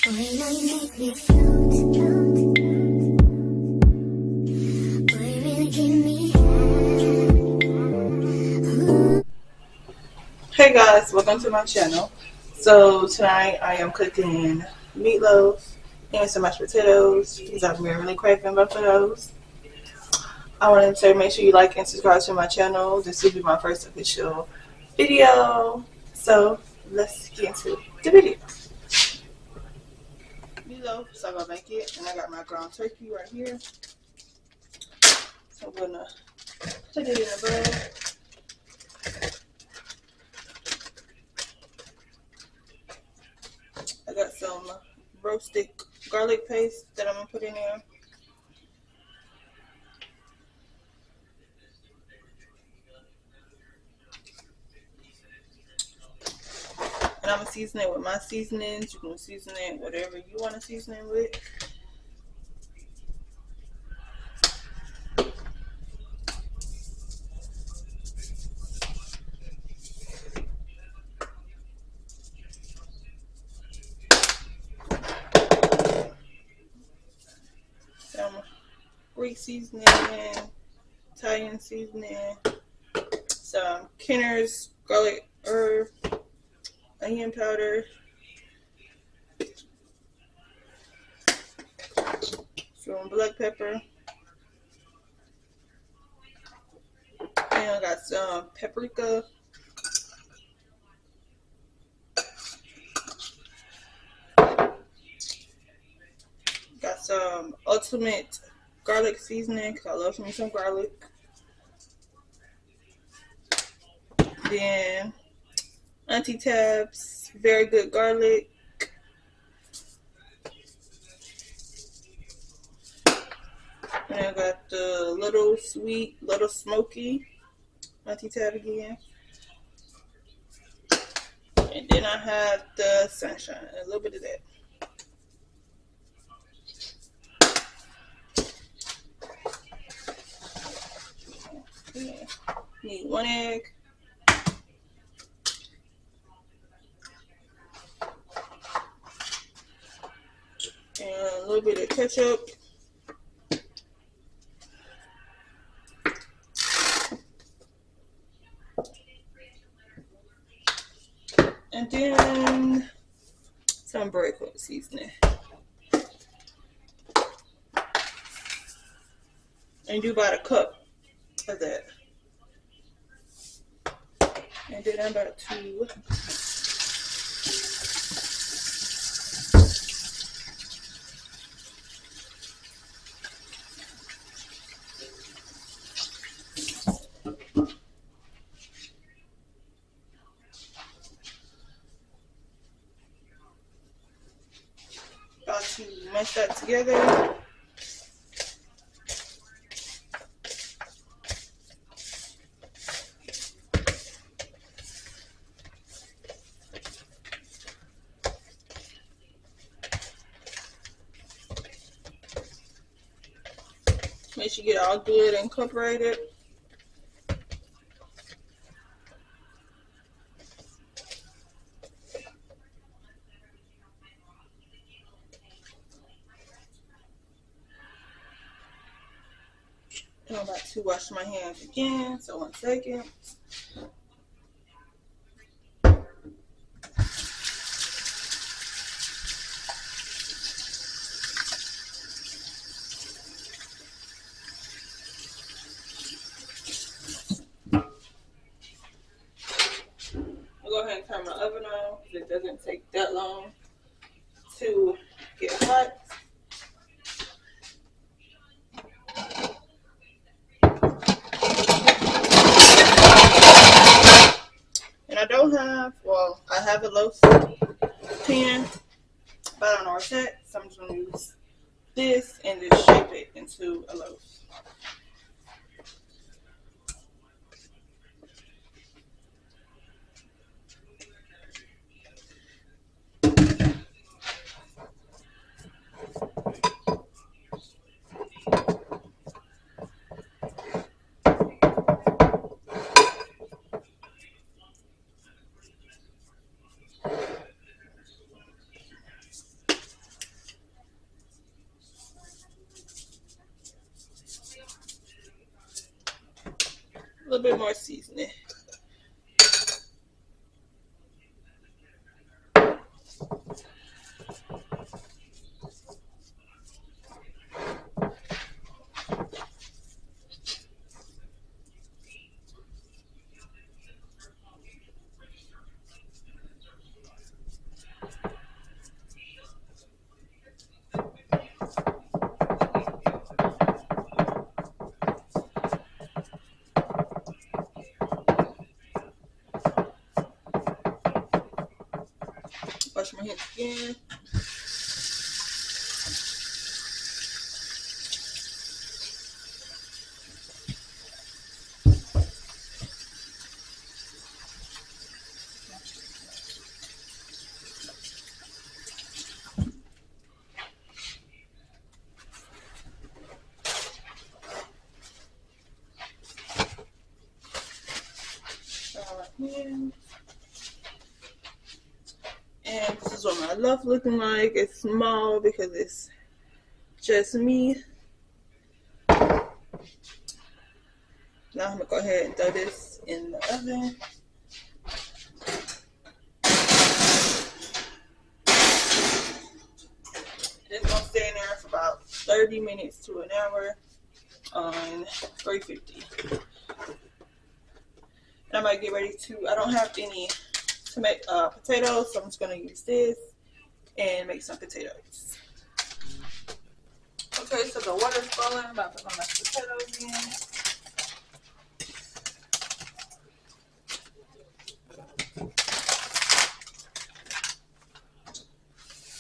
Boy, now you make me float. Boy, you really give me Hey guys, welcome to my channel. So tonight I am cooking meatloaf and some mashed potatoes because I've been really craving both of those. I wanted to make sure you like and subscribe to my channel. This will be my first official video. So let's get into the video. Meatloaf, so I'm gonna make it, and I got my ground turkey right here. So I'm gonna put it in a bowl. I got some roasted garlic paste that I'm gonna put in there. And I'm gonna season it with my seasonings. You can season it whatever you want to season it with. Some Greek seasoning, Italian seasoning, some Kenner's garlic herb, onion powder, some black pepper, and I got some paprika. Got some ultimate garlic seasoning because I love me some garlic. Then Auntie Tab's very good garlic. And I got the little sweet, little smoky Auntie Tab again. And then I have the sunshine, a little bit of that. Yeah. Need 1 egg. And a little bit of ketchup. And then some breadcrumb seasoning. And do about a cup of that. And then I'm about to mash that together. Make sure you get it all good and incorporated. And I'm about to wash my hands again, so 1 second. I'll go ahead and turn my oven on because it doesn't take that long to get hot. And I don't have, well, I have a loaf pan, but I don't know where it's at, so I'm just going to use this and just shape it into a loaf. little bit more seasoning. Wash my hands again. Hands. And this is what my loaf looking like. It's small because it's just me. Now I'm gonna go ahead and throw this in the oven. It's gonna stay in there for about 30 minutes to an hour on 350. And I might get ready to, I don't have any to make potatoes, so I'm just gonna use this and make some potatoes. Okay, so the water's boiling. I'm about to put my potatoes in.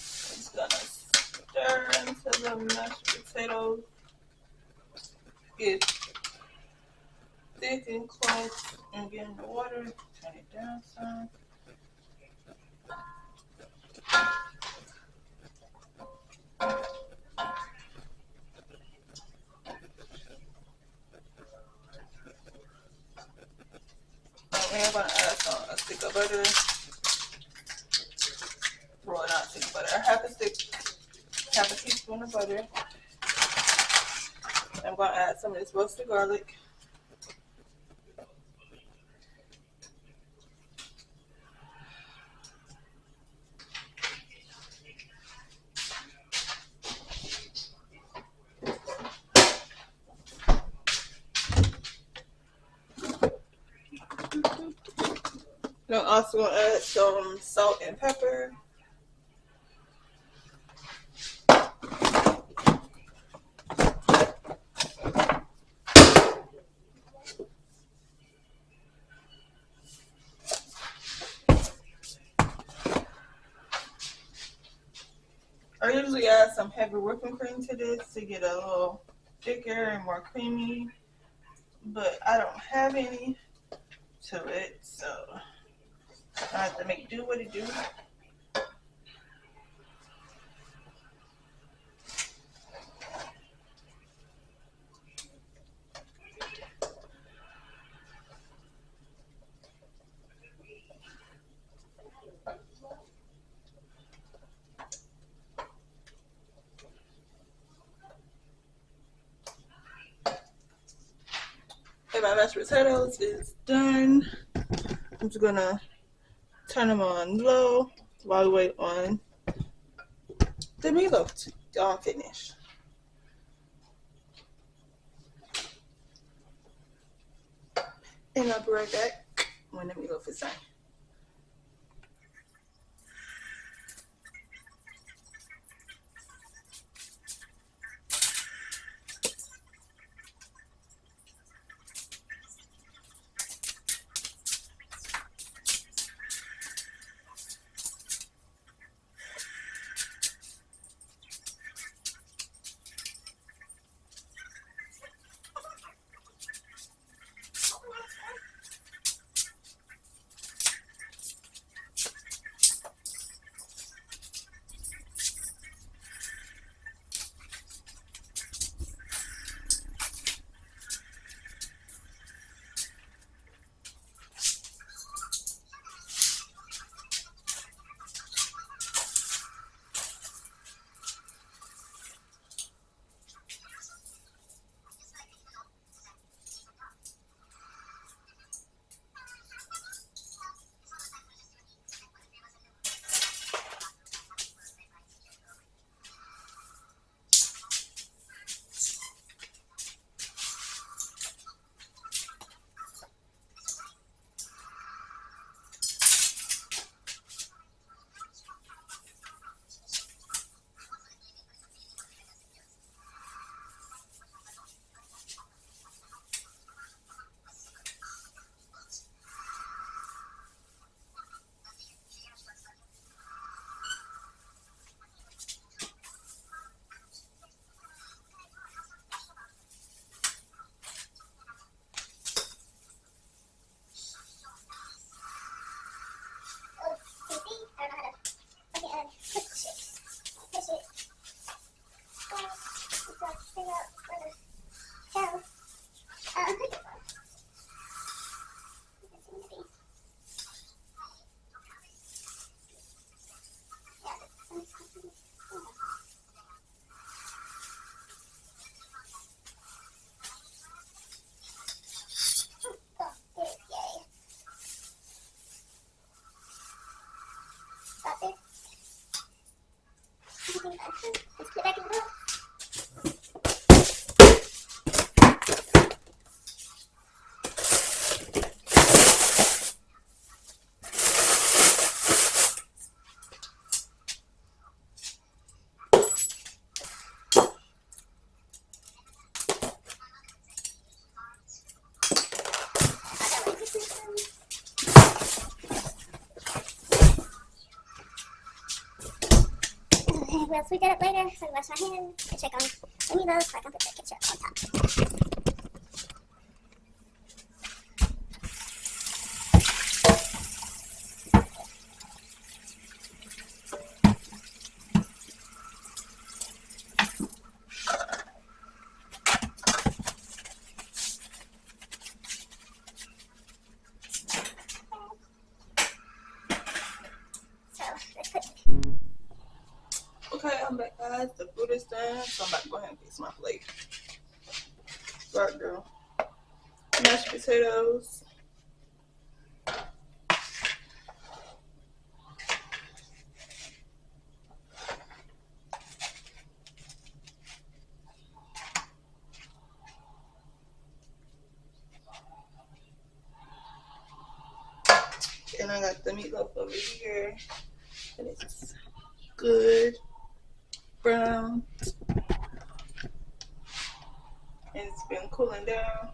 Just gonna stir until the mashed potatoes get thick and close, and get in the water. Turn it down some. Okay, I'm gonna add a stick of butter. Well, not stick of butter. Half a teaspoon of butter. I'm gonna add some of this roasted garlic. I'm also gonna add some salt and pepper. I usually add some heavy whipping cream to this to get a little thicker and more creamy, but I don't have any to it, so I have to make do what it do. Okay, my mashed potatoes is done. I'm just gonna turn them on low while we wait on the meatloaf to finish. And I'll be right back when the meatloaf is done. Let's put it back in the box. We'll sweep that up later so I can wash my hands and check on the meatloaf so I can put the ketchup on top. So let's put. Okay, I'm back, guys. The food is done, so I'm about to go ahead and fix my plate. Right there. Mashed potatoes. And I got the meatloaf over here. And it's good brown. And it's been cooling down.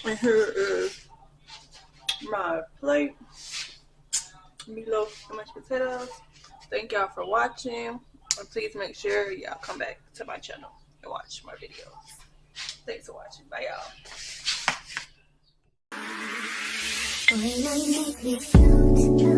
And here is my plate. Meatloaf and mashed potatoes. Thank y'all for watching. And please make sure y'all come back to my channel and watch my videos. Thanks for watching. Bye, y'all. Boy, now you make me float.